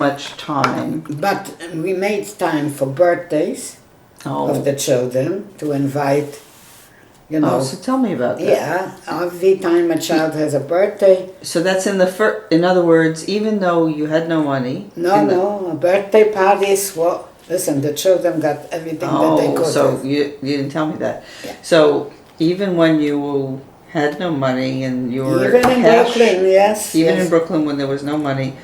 much time. But we made time for birthdays of the children to invite, you know. Oh, so tell me about that. Yeah, every time a child has a birthday. So that's in the first, in other words, even though you had no money. No, birthday parties, well, listen, the children got everything that they could. So you didn't tell me that. Yeah. So even when you had no money and you were even in Brooklyn, yes. Even yes. in Brooklyn when there was no money,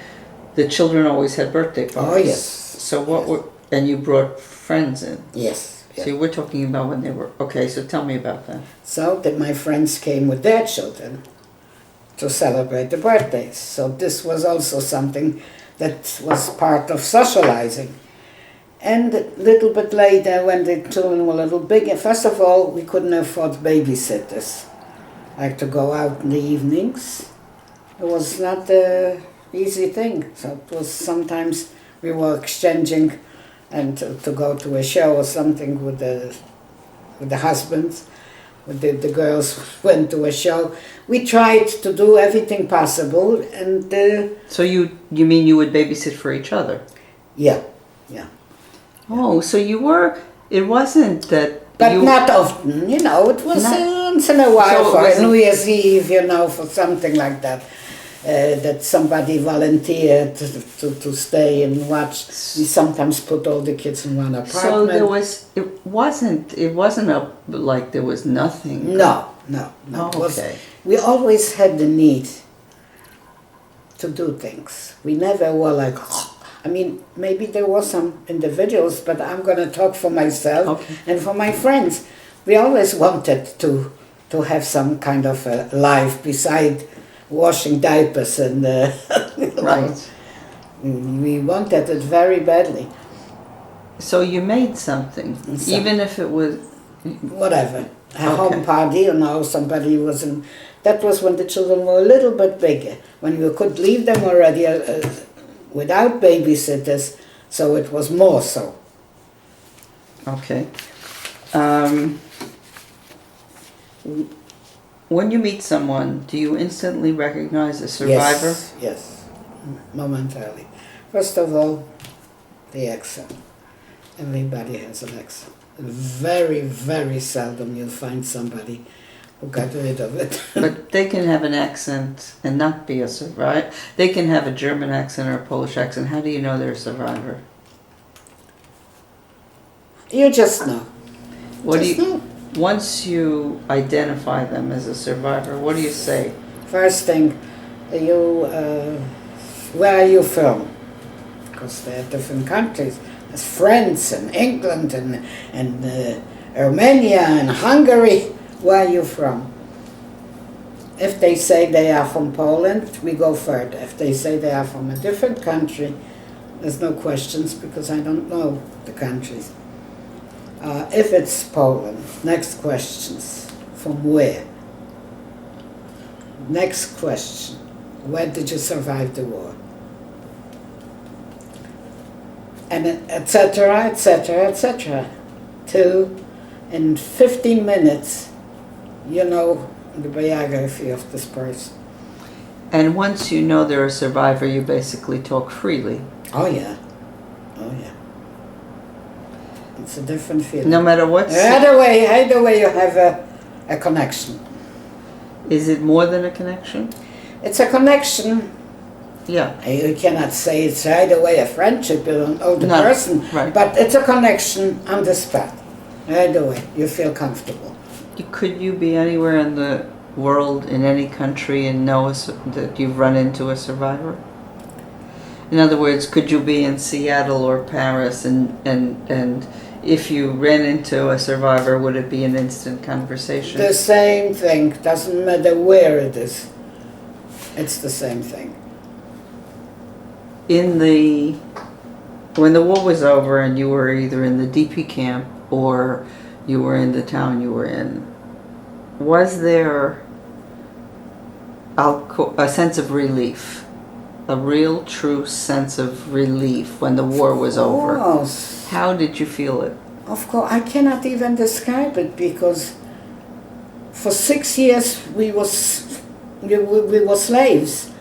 the children always had birthday parties. Oh, yes. So what were, and you brought friends in? Yes. So we're talking about when they were, okay, so tell me about that. So that my friends came with their children to celebrate the birthdays. So this was also something that was part of socializing. And a little bit later, when the children were a little bigger, first of all, we couldn't afford babysitters. Like to go out in the evenings. It was not an easy thing. So it was sometimes we were exchanging and to go to a show or something with the husbands. With the girls went to a show. We tried to do everything possible, and so you mean you would babysit for each other? Yeah. Oh, so you were. It wasn't that. But not often, you know. It was once in a while for New Year's Eve, you know, for something like that. That somebody volunteered to stay and watch. We sometimes put all the kids in one apartment. So there was. It wasn't like there was nothing. No. Oh, okay. We always had the need to do things. We never were like. I mean, maybe there were some individuals, but I'm going to talk for myself and for my friends. We always wanted to have some kind of a life beside washing diapers and right. We wanted it very badly. So you made something, even if it was whatever a home party, you know, somebody was in. That was when the children were a little bit bigger, when you could leave them already without babysitters, so it was more so. Okay. When you meet someone, do you instantly recognize a survivor? Yes, momentarily. First of all, the accent. Everybody has an accent. Very, very seldom you'll find somebody who got rid of it. But they can have an accent and not be a survivor. They can have a German accent or a Polish accent. How do you know they're a survivor? You just know. Know. Once you identify them as a survivor, what do you say? First thing, where are you from? Because they're different countries. There's France and England and Romania and Hungary. Where are you from? If they say they are from Poland, we go further. If they say they are from a different country, there's no questions because I don't know the countries. If it's Poland, next questions. From where? Next question. Where did you survive the war? And etc., etc., etc. Till in 15 minutes, you know the biography of this person. And once you know they're a survivor, you basically talk freely. Oh yeah. It's a different feeling. No matter what. Either way you have a connection. Is it more than a connection? It's a connection. Yeah. You cannot say it's right away a friendship, you don't know the person. Right. But it's a connection on the spot. Right away, you feel comfortable. Could you be anywhere in the world, in any country, and know that you've run into a survivor? In other words, could you be in Seattle or Paris and if you ran into a survivor, would it be an instant conversation? The same thing. Doesn't matter where it is. It's the same thing. When the war was over and you were either in the DP camp or you were in the town you were in, was there a sense of relief? A real, true sense of relief when the war was over? How did you feel it? Of course, I cannot even describe it because for 6 years we were slaves.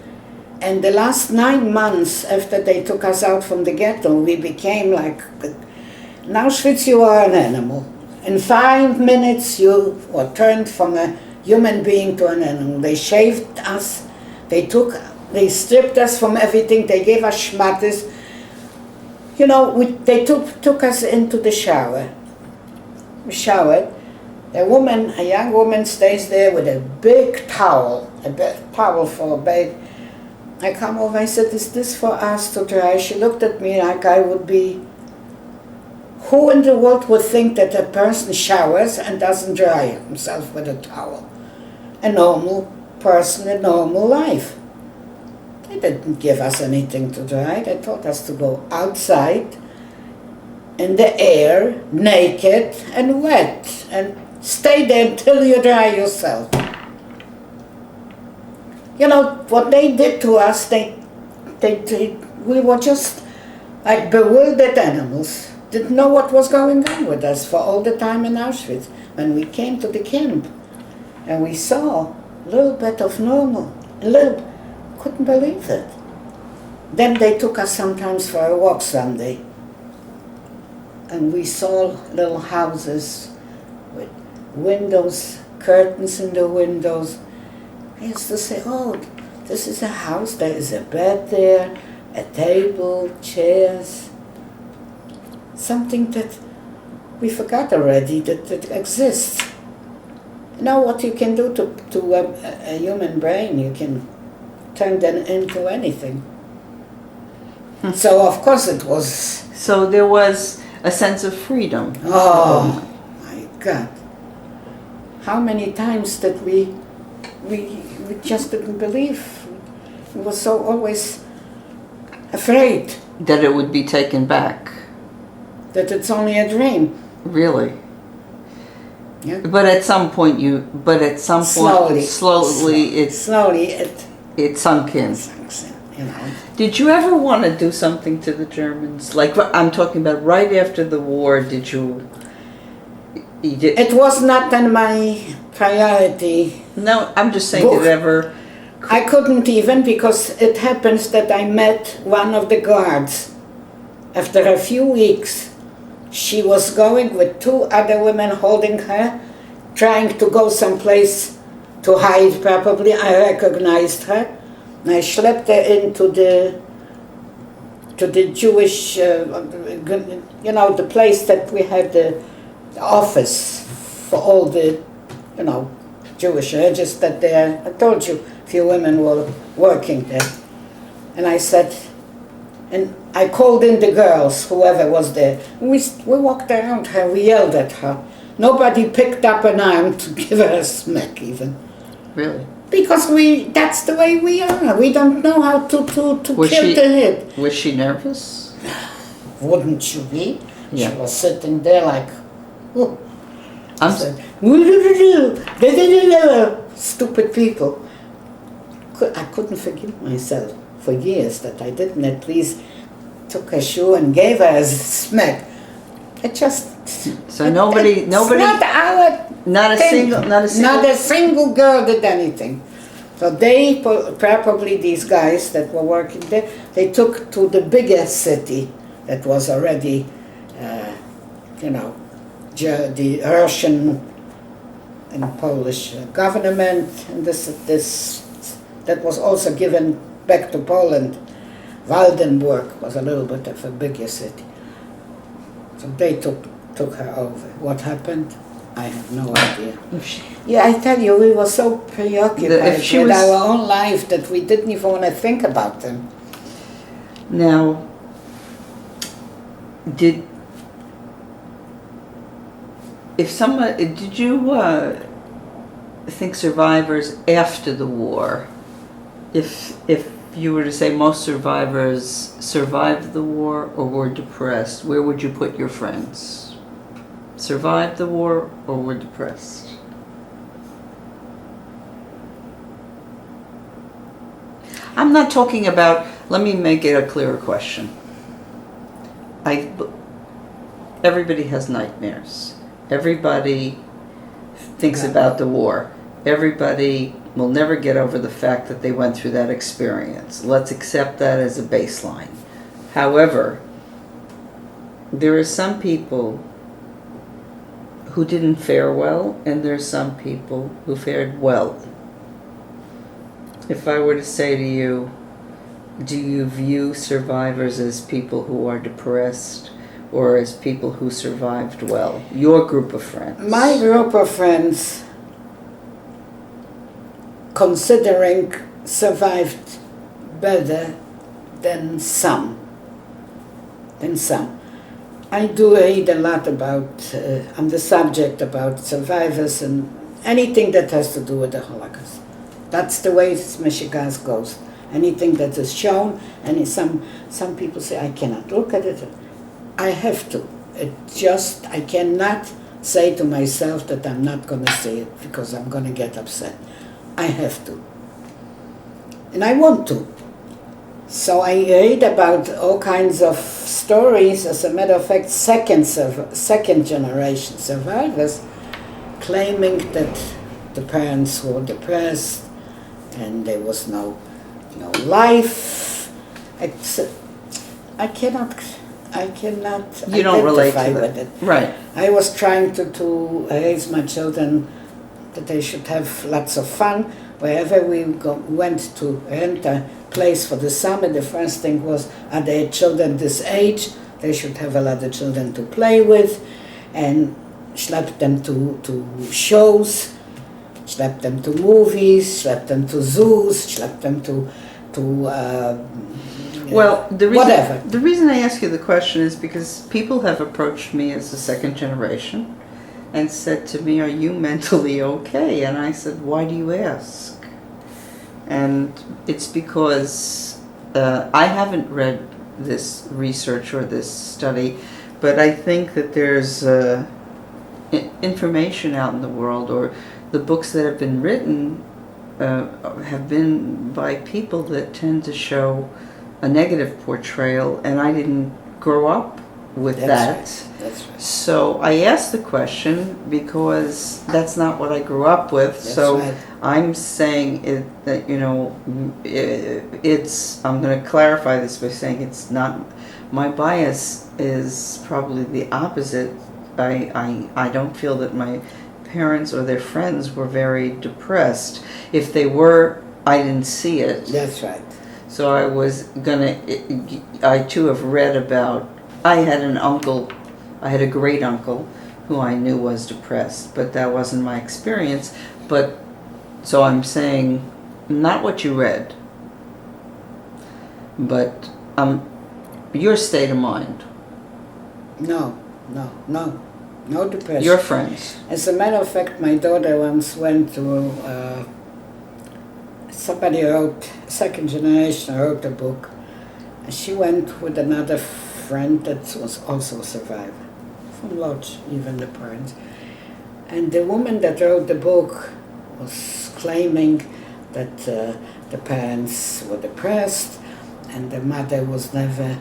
And the last 9 months after they took us out from the ghetto, we became like, in Auschwitz you are an animal. In 5 minutes you were turned from a human being to an animal. They shaved us, they stripped us from everything, they gave us schmattes. You know, they took us into the shower. We showered. A young woman stays there with a big towel, towel for a bath. I come over, I said, is this for us to dry? She looked at me like I would be, who in the world would think that a person showers and doesn't dry himself with a towel? A normal person, a normal life. They didn't give us anything to dry. They taught us to go outside in the air, naked and wet, and stay there until you dry yourself. You know, what they did to us, we were just like bewildered animals. Didn't know what was going on with us for all the time in Auschwitz. When we came to the camp and we saw a little bit of normal, couldn't believe it. Then they took us sometimes for a walk Sunday. And we saw little houses with windows, curtains in the windows. I used to say, oh, this is a house, there is a bed there, a table, chairs. Something that we forgot already that exists. You know what you can do to a human brain? You can turn them into anything. So of course it was. So there was a sense of freedom. Oh my God! How many times that we just didn't believe? We were so always afraid That it would be taken back. that it's only a dream. Really? Yeah. But at some point slowly it sunk in. You know. Did you ever want to do something to the Germans? Like, I'm talking about right after the war, did you did, It was not on my priority. no, I'm just saying, Book. did it ever... I couldn't even, because it happens that I met one of the guards. After a few weeks, she was going with 2 other women holding her, trying to go someplace to hide probably. I recognized her. And I schlepped her into the Jewish, you know, the place that we had the office for all the, you know, Jewish registered there. I told you a few women were working there. And I said, and I called in the girls, whoever was there. We walked around her, we yelled at her. Nobody picked up an arm to give her a smack even. Really? Because that's the way we are. We don't know how to kill the head. Was she nervous? Wouldn't you be? Yeah. She was sitting there like, oh. I'm Said, stupid people. I couldn't forgive myself for years that I didn't at least took a shoe and gave her a smack. It just... So nobody... Not our Not a thing. single... Not a single girl did anything. So they, probably these guys that were working there, they took to the bigger city that was already, you know, the Russian and Polish government, and this that was also given back to Poland. Waldenburg was a little bit of a bigger city. So they took her over. What happened? I have no idea. Yeah, I tell you, we were so preoccupied with our own life that we didn't even want to think about them. Now, did you think survivors after the war, if you were to say most survivors survived the war or were depressed, where would you put your friends? Survived the war or were depressed? I'm not talking about, let me make it a clearer question. Everybody has nightmares. Everybody thinks about the war. Everybody will never get over the fact that they went through that experience. Let's accept that as a baseline. However, there are some people who didn't fare well, and there are some people who fared well. If I were to say to you, do you view survivors as people who are depressed or as people who survived well? Your group of friends. My group of friends, considering, survived better than some. I do read a lot about, on the subject about survivors and anything that has to do with the Holocaust. That's the way Michigan goes. Anything that is shown, and some people say, I cannot look at it. I have to. I cannot say to myself that I'm not going to see it because I'm going to get upset. I have to. And I want to. So I read about all kinds of stories. As a matter of fact, second generation survivors claiming that the parents were depressed and there was no life. I cannot You don't relate identify to with that. it. Right. I was trying to raise my children that they should have lots of fun. Wherever we went to rent a place for the summer, the first thing was, are there children this age? They should have a lot of children to play with, and schlepp them to shows, schlepp them to movies, schlepp them to zoos, schlepp them to Well, whatever. The reason I ask you the question is because people have approached me as a second generation and said to me, are you mentally okay? And I said, why do you ask? And it's because I haven't read this research or this study, but I think that there's information out in the world, or the books that have been written have been by people that tend to show a negative portrayal, and I didn't grow up with that. Right. That's right. So I asked the question because that's not what I grew up with. That's so right. I'm saying that I'm going to clarify this by saying it's not. My bias is probably the opposite. I don't feel that my parents or their friends were very depressed. If they were, I didn't see it. That's right. So I too have read about, I had a great uncle who I knew was depressed, but that wasn't my experience. But, so I'm saying, not what you read, but your state of mind. No depression. Your friends. As a matter of fact, my daughter once went to, somebody wrote, second generation wrote a book. And she went with another friend that was also a survivor, from Lodz, even the parents. And the woman that wrote the book was claiming that the parents were depressed and the mother was never,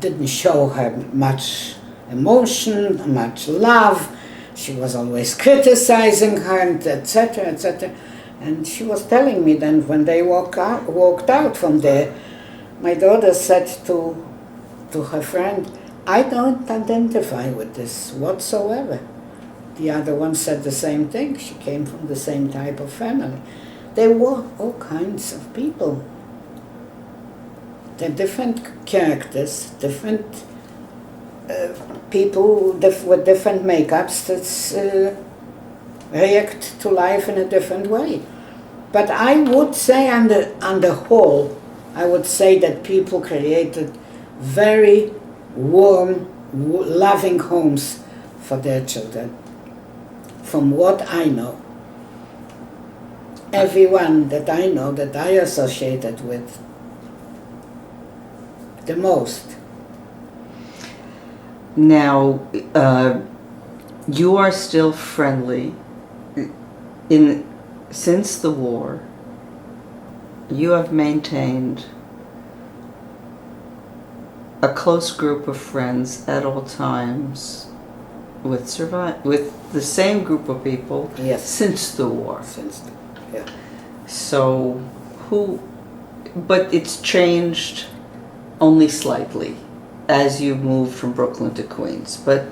didn't show her much emotion, much love. She was always criticizing her, and etc., etc. And she was telling me then when they walked out from there, my daughter said to her friend, I don't identify with this whatsoever. The other one said the same thing. She came from the same type of family. There were all kinds of people. They're different characters, different people with different makeups that react to life in a different way. But I would say on the whole, I would say that people created very warm, loving homes for their children. From what I know. Everyone that I know, that I associated with the most. Now, you are still friendly. Since the war, you have maintained a close group of friends at all times with the same group of people Yes. since the war. Yeah. So but it's changed only slightly as you moved from Brooklyn to Queens. But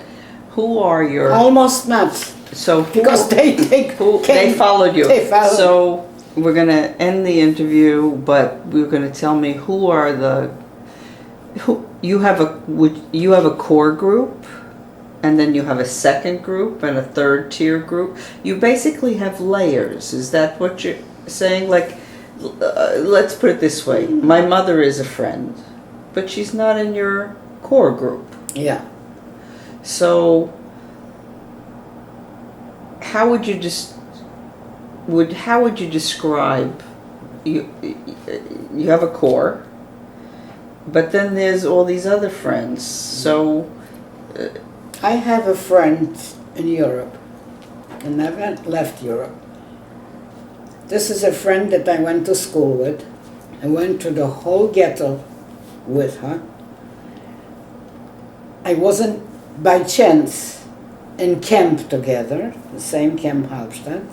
who are your Almost not, so because they they followed you. They followed. So we're gonna end the interview, but we're gonna tell me who you have a core group, and then you have a second group and a third tier group. You basically have layers. Is that what you're saying? Like, let's put it this way: my mother is a friend, but she's not in your core group. Yeah. So, how would you describe you have a core, but then there's all these other friends. So I have a friend in Europe and never left Europe. This is a friend that I went to school with. I went to the whole ghetto with her. I wasn't by chance in camp together, the same camp Halbstadt.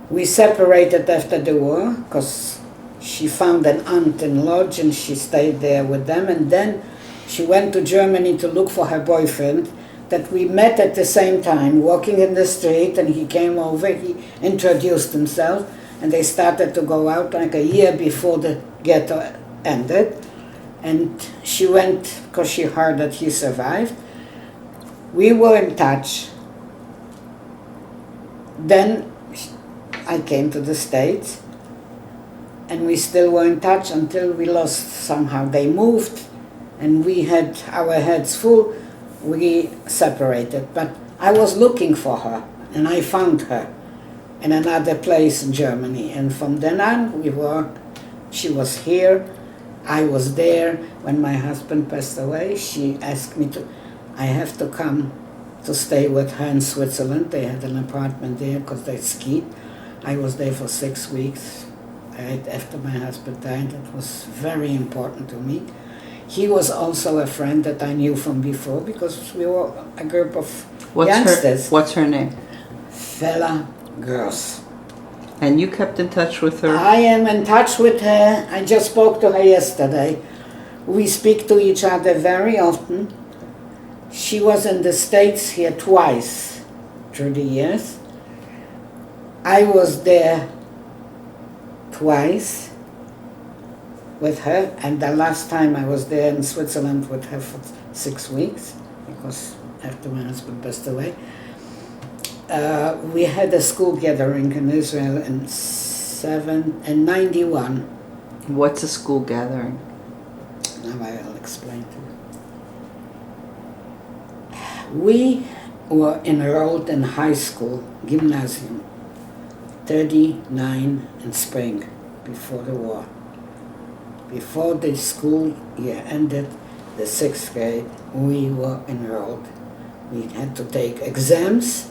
We separated after the war because she found an aunt in Lodz and she stayed there with them, and then she went to Germany to look for her boyfriend that we met at the same time walking in the street, and he came over, he introduced himself, and they started to go out like a year before the ghetto ended. And she went because she heard that he survived. We were in touch. Then I came to the States, and we still were in touch until we lost somehow. They moved, and we had our heads full. We separated, but I was looking for her, and I found her in another place in Germany. And from then on, she was here, I was there. When my husband passed away, she asked me I have to come to stay with her in Switzerland. They had an apartment there because they skied. I was there for 6 weeks right after my husband died. It was very important to me. He was also a friend that I knew from before because we were a group of youngsters. What's her name? Fella Girls. And you kept in touch with her? I am in touch with her. I just spoke to her yesterday. We speak to each other very often. She was in the States here twice through the years. I was there twice with her, and the last time I was there in Switzerland with her for 6 weeks, because after my husband passed away. We had a school gathering in Israel in 91. What's a school gathering? Now I'll explain to you. We were enrolled in high school, gymnasium, 39 in spring, before the war. Before the school year ended, the 6th grade, we were enrolled. We had to take exams,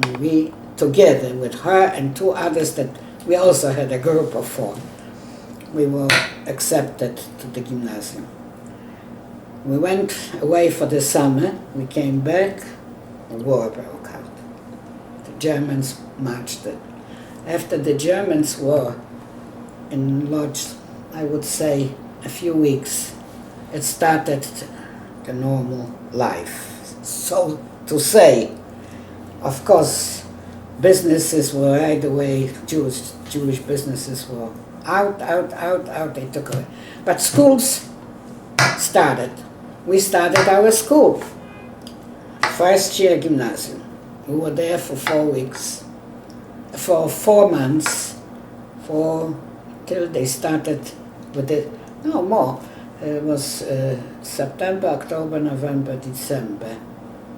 and we, together with her and 2 others that we also had a group of 4, we were accepted to the gymnasium. We went away for the summer, we came back, the war broke out. The Germans marched it. After the Germans were in Lodz, I would say a few weeks, it started the normal life. So to say, of course, businesses were right away, Jewish businesses were out, they took away. But schools started. We started our school, first year gymnasium. We were there for 4 weeks, for 4 months, till they started with it, no more. It was September, October, November, December.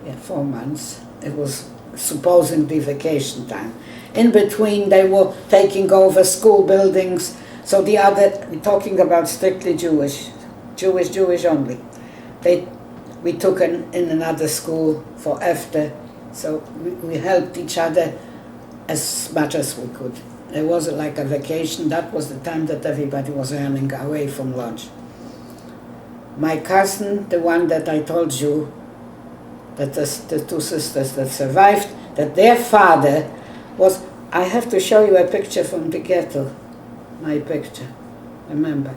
Yeah, 4 months. It was supposedly vacation time. In between, they were taking over school buildings. So we're talking about strictly Jewish only. We took in another school for after. So we helped each other as much as we could. It wasn't like a vacation. That was the time that everybody was earning away from lunch. My cousin, the one that I told you, that the two sisters that survived, that their father was, I have to show you a picture from the ghetto, my picture, remember.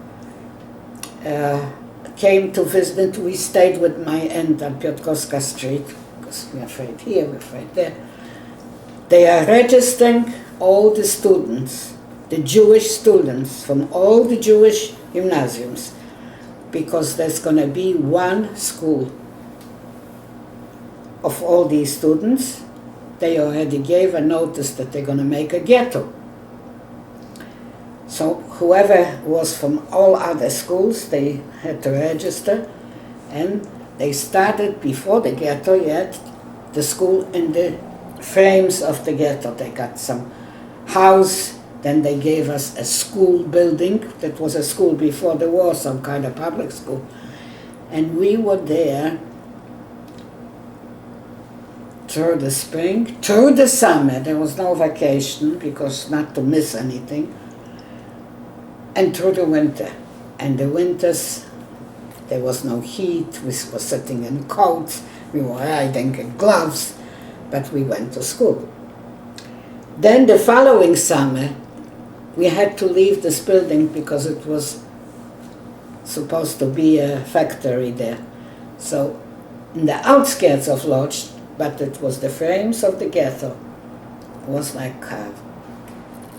Came to visit, we stayed with my aunt on Piotrkowska Street, because we're afraid here, we're afraid there. They are registering all the students, the Jewish students from all the Jewish gymnasiums, because there's going to be one school of all these students. They already gave a notice that they're going to make a ghetto. So whoever was from all other schools, they had to register, and they started before the ghetto yet, the school in the frames of the ghetto. They got some house, then they gave us a school building that was a school before the war, some kind of public school. And we were there through the spring, through the summer. There was no vacation because not to miss anything. And through the winter. And the winters, there was no heat, we were sitting in coats, we were riding in gloves, but we went to school. Then the following summer, we had to leave this building because it was supposed to be a factory there. So in the outskirts of Lodz, but it was the frames of the ghetto. It was like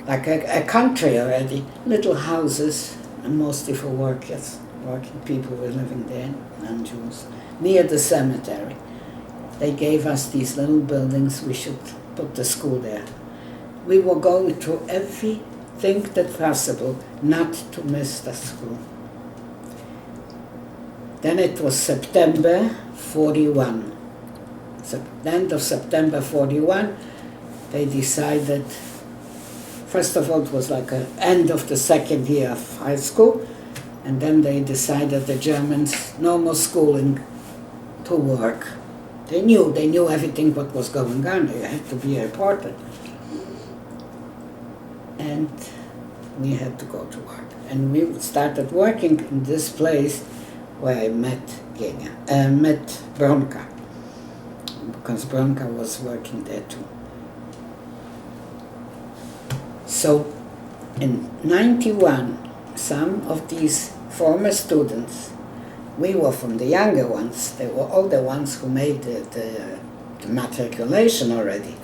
a country already, little houses, and mostly for workers. Working people were living there, non-Jews, near the cemetery. They gave us these little buildings, we should put the school there. We were going through everything that possible not to miss the school. Then it was September 41. End of September 41, they decided. First of all, it was like an end of the second year of high school, and then they decided the Germans, no more schooling, to work. They knew everything what was going on, they had to be reported. And we had to go to work. And we started working in this place where I met Bronka, because Bronka was working there too. So in 91, some of these former students, we were from the younger ones, they were all the ones who made the matriculation already,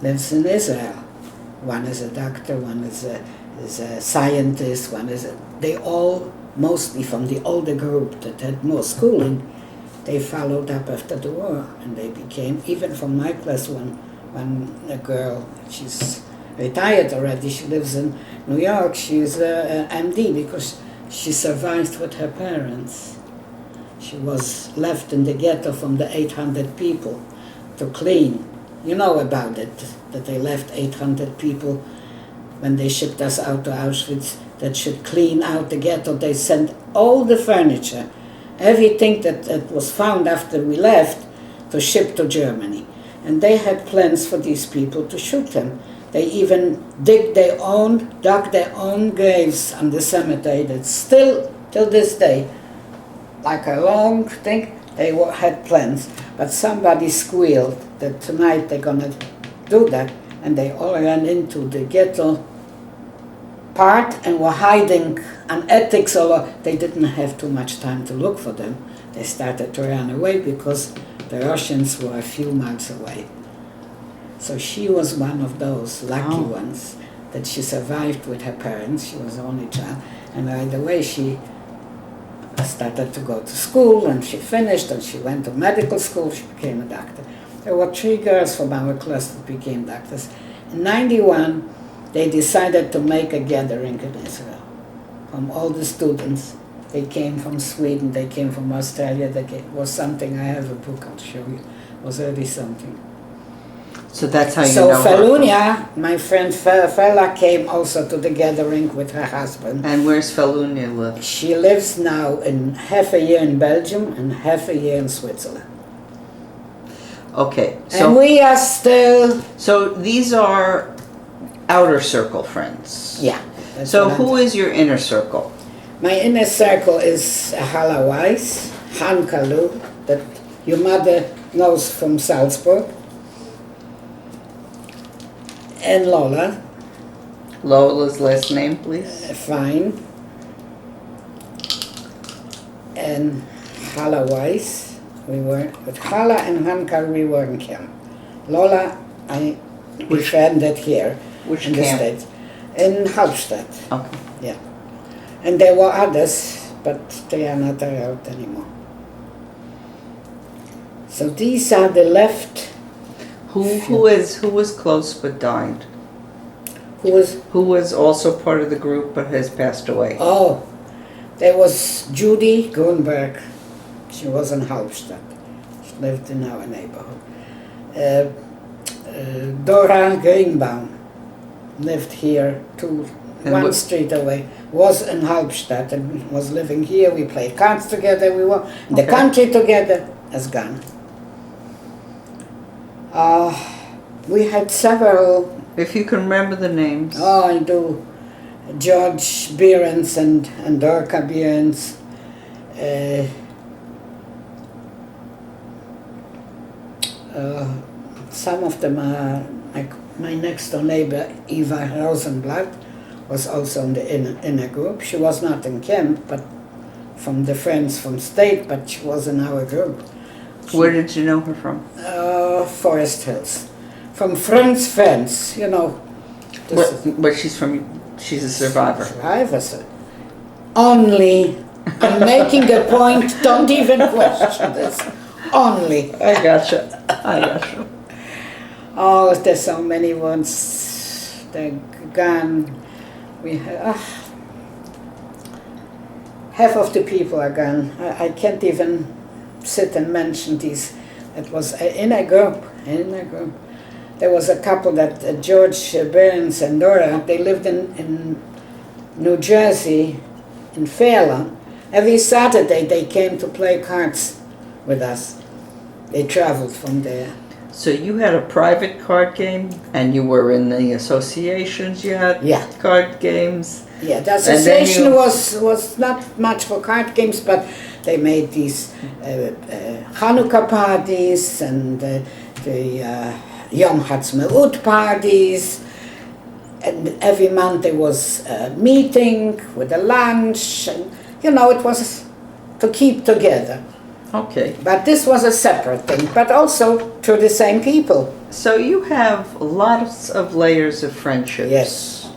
lives in Israel. One is a doctor, one is a scientist, they all, mostly from the older group that had more schooling, they followed up after the war, and they became, even from my class, a girl, she's retired already, she lives in New York, she's a MD because she survived with her parents. She was left in the ghetto from the 800 people to clean. You know about it, that they left 800 people when they shipped us out to Auschwitz that should clean out the ghetto. They sent all the furniture, everything that was found after we left, to ship to Germany. And they had plans for these people to shoot them. They even dug their own graves on the cemetery that's still, till this day, like a long thing, they had plans. But somebody squealed that tonight they're going to do that, and they all ran into the ghetto part and were hiding on ethics, although they didn't have too much time to look for them. They started to run away because the Russians were a few miles away. So she was one of those lucky ones that she survived with her parents. She was the only child, and right away she started to go to school, and she finished, and she went to medical school, she became a doctor. There were 3 girls from our class that became doctors. In 91, they decided to make a gathering in Israel from all the students. They came from Sweden, they came from Australia, was something, I have a book, I'll show you, it was really something. So that's how you so know her. Felunia, my friend Fela, came also to the gathering with her husband. And where's Felunia live? She lives now in half a year in Belgium and half a year in Switzerland. Okay, And we are still... So these are outer circle friends. Yeah. So who is your inner circle? My inner circle is Hala Weiss, Hankalu, that your mother knows from Salzburg, and Lola, Lola's last name, please. fine, and Hala Weiss. We were with Hala and Hankalu. We were in camp. Lola, I befriended here Which in the camp? States, in Hauptstadt. Okay. Yeah, and there were others, but they are not around anymore. So these are the left. Who was close but died? Who was Also part of the group but has passed away? Oh, there was Judy Grunberg. She was in Hauptstadt. She lived in our neighborhood. Dora Greenbaum lived here And one what- street away. Was in Hauptstadt and was living here. We played cards together. We were in the Okay. country together. Has gone. We had several. If you can remember the names. Oh, I do. George Behrens and Dorka Behrens. Some of them are, like my next door neighbor, Eva Rosenblatt, was also in the inner group. She was not in camp, but from the friends from state, but she was in our group. Where did you know her from? Forest Hills. From friends, you know. But she's a survivor. Survivors. Only, I'm making a point, don't even question this. Only. I gotcha. Oh, there's so many ones. They're gone. We have, half of the people are gone. I can't even sit and mention these. It was in a group. There was a couple that George Burns and Dora, they lived in New Jersey, in Fairlawn. Every Saturday they came to play cards with us. They traveled from there. So you had a private card game, and you were in the associations. You had Yeah. card games. Yeah, the then association you- was not much for card games, but they made these Hanukkah parties and the Yom Ha'atzmaut parties. And every month there was a meeting with a lunch, and you know, it was to keep together. Okay. But this was a separate thing, but also to the same people. So you have lots of layers of friendships.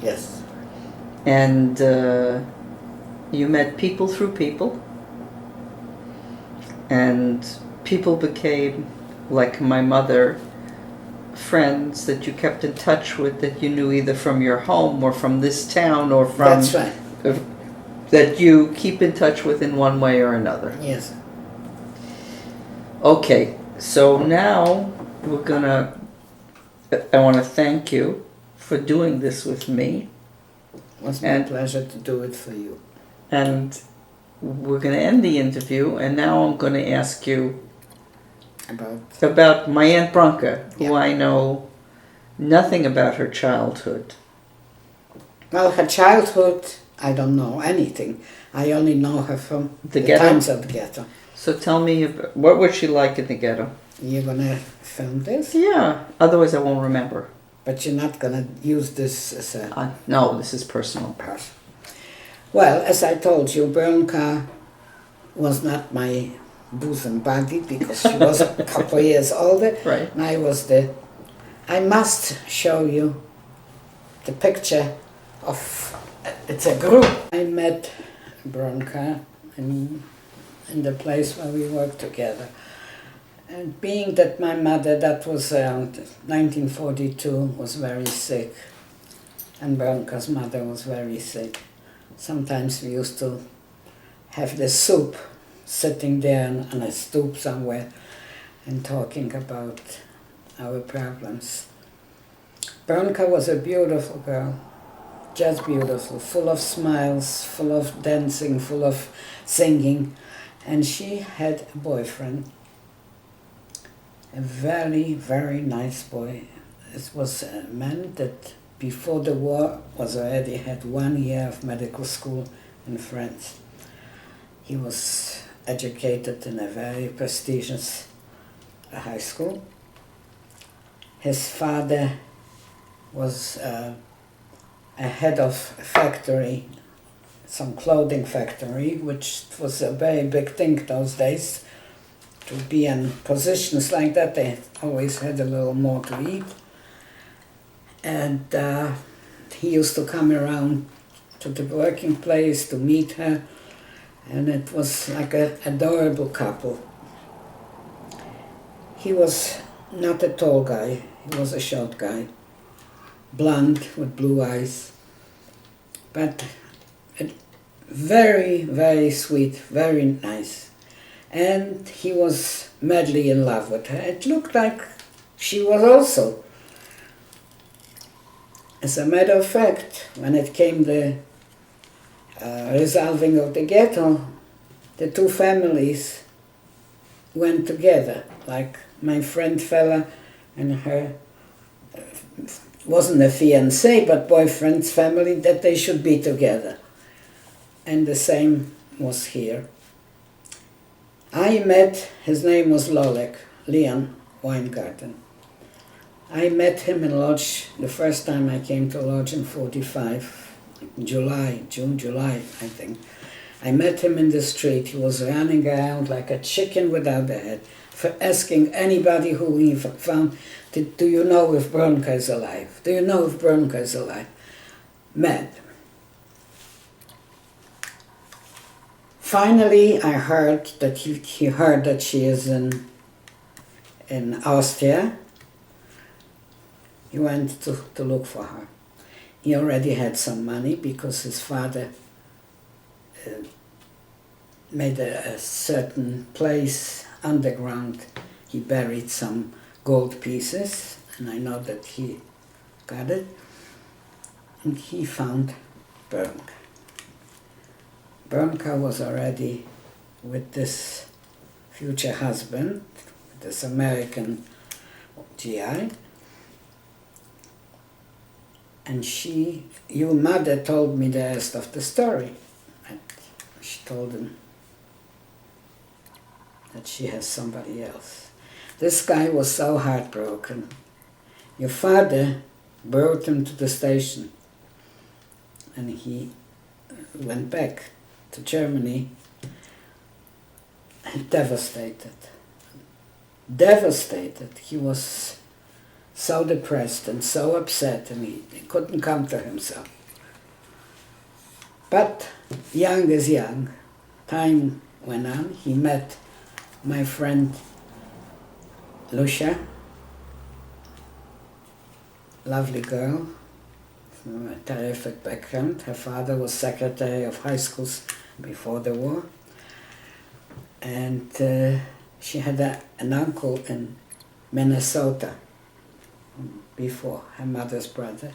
Yes. And you met people through people. And people became, like my mother, friends that you kept in touch with, that you knew either from your home or from this town or from... That's right. That you keep in touch with in one way or another. Yes. Okay, so now I want to thank you for doing this with me. It was my pleasure to do it for you. And we're going to end the interview, and now I'm going to ask you about my Aunt Branka, who I know nothing about her childhood. Well, her childhood, I don't know anything. I only know her from the ghetto? times of the ghetto. So tell me, what was she like in the ghetto? You're gonna film this? Yeah, otherwise I won't remember. But you're not gonna use this as a No, this is personal. part. Well, as I told you, Bernka was not my bosom buddy because she was a couple of years older. Right. And I must show you the picture of, it's a group. I met Bronka in the place where we worked together. And being that my mother, that was around 1942, was very sick, and Bronka's mother was very sick. Sometimes we used to have the soup sitting there on a stoop somewhere and talking about our problems. Bronka was a beautiful girl, just beautiful, full of smiles, full of dancing, full of singing. And she had a boyfriend, a very, very nice boy. It was a man that before the war was already had 1 year of medical school in France. He was educated in a very prestigious high school. His father was a head of a factory, some clothing factory, which was a very big thing those days. To be in positions like that, they always had a little more to eat. And he used to come around to the working place to meet her, and it was like an adorable couple. He was not a tall guy, he was a short guy, blonde with blue eyes, but very, very sweet, very nice. And he was madly in love with her. It looked like she was also. As a matter of fact, when it came the resolving of the ghetto, the two families went together. Like my friend fella and her, wasn't a fiancé, but boyfriend's family, that they should be together. And the same was here. I met, his name was Lolek, Leon Weingarten. I met him in Lodge the first time I came to Lodge in 45, June, July, I think. I met him in the street. He was running around like a chicken without a head, for asking anybody who he found, do you know if Bronka is alive? Do you know if Bronka is alive? Mad. Finally, I heard that he heard that she is in Austria. He went to look for her. He already had some money because his father made a certain place underground. He buried some gold pieces, and I know that he got it. And he found Bronka. Bronka was already with this future husband, this American GI. And your mother told me the rest of the story. And she told him that she has somebody else. This guy was so heartbroken. Your father brought him to the station, and he went back to Germany, devastated. Devastated. He was so depressed and so upset, and he couldn't come to himself. But young is young. Time went on. He met my friend Lucia, lovely girl, from a terrific background. Her father was secretary of high schools before the war. And she had an uncle in Minnesota before, her mother's brother.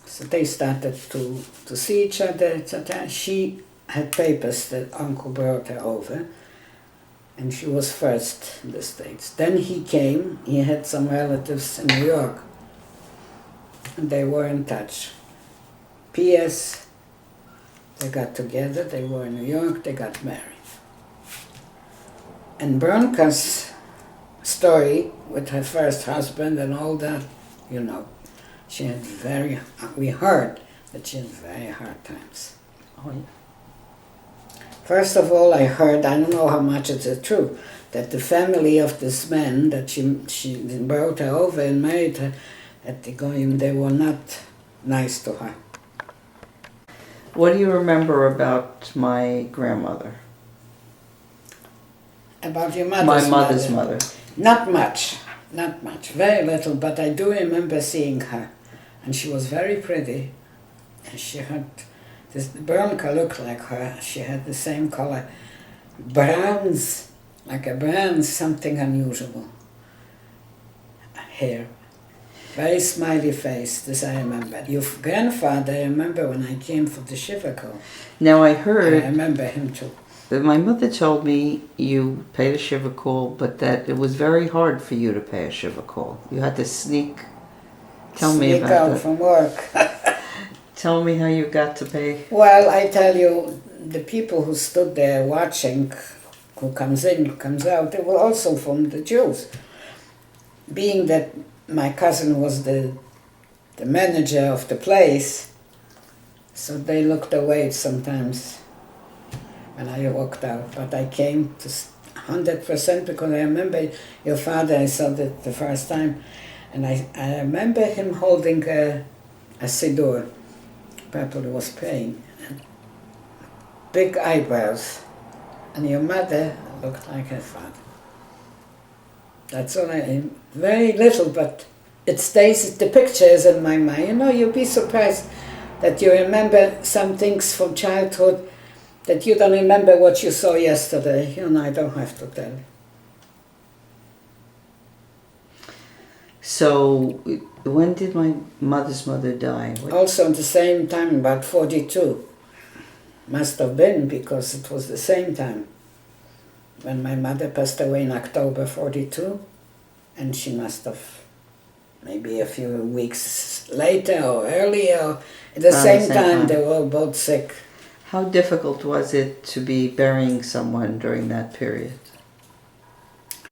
So they started to see each other, etc. She had papers that uncle brought her over, and she was first in the States. Then he came, he had some relatives in New York, and they were in touch. P.S. They got together, they were in New York, they got married. And Bronka's story with her first husband and all that, you know, we heard that she had very hard times. Oh, yeah. First of all, I heard, I don't know how much it's true, that the family of this man that she brought her over and married her at the Goyim, they were not nice to her. What do you remember about my grandmother? About your mother's mother's mother. Not much, very little, but I do remember seeing her. And she was very pretty. And she had, this Bronka looked like her. She had the same color. Browns, like a brown, something unusual. Hair. Very smiley face, this I remember. Your grandfather, I remember when I came for the Shiva call. Now I heard... I remember him too. My mother told me you paid a Shiva call, but that it was very hard for you to pay a Shiva call. You had to sneak. Tell me about that. Sneak out from work. Tell me how you got to pay. Well, I tell you, the people who stood there watching, who comes in, who comes out, they were also from the Jews. Being that my cousin was the manager of the place, so they looked away sometimes when I walked out. But I came to 100% because I remember your father, I saw that the first time, and I remember him holding a siddur. Probably was praying. Big eyebrows. And your mother looked like her father. That's all very little, but it stays, the picture is in my mind. You know, you'll be surprised that you remember some things from childhood that you don't remember what you saw yesterday. You know, I don't have to tell. So, when did my mother's mother die? Also at the same time, about 42. Must have been, because it was the same time. When my mother passed away in October 42, and she must have maybe a few weeks later or earlier. At the same time, they were both sick. How difficult was it to be burying someone during that period?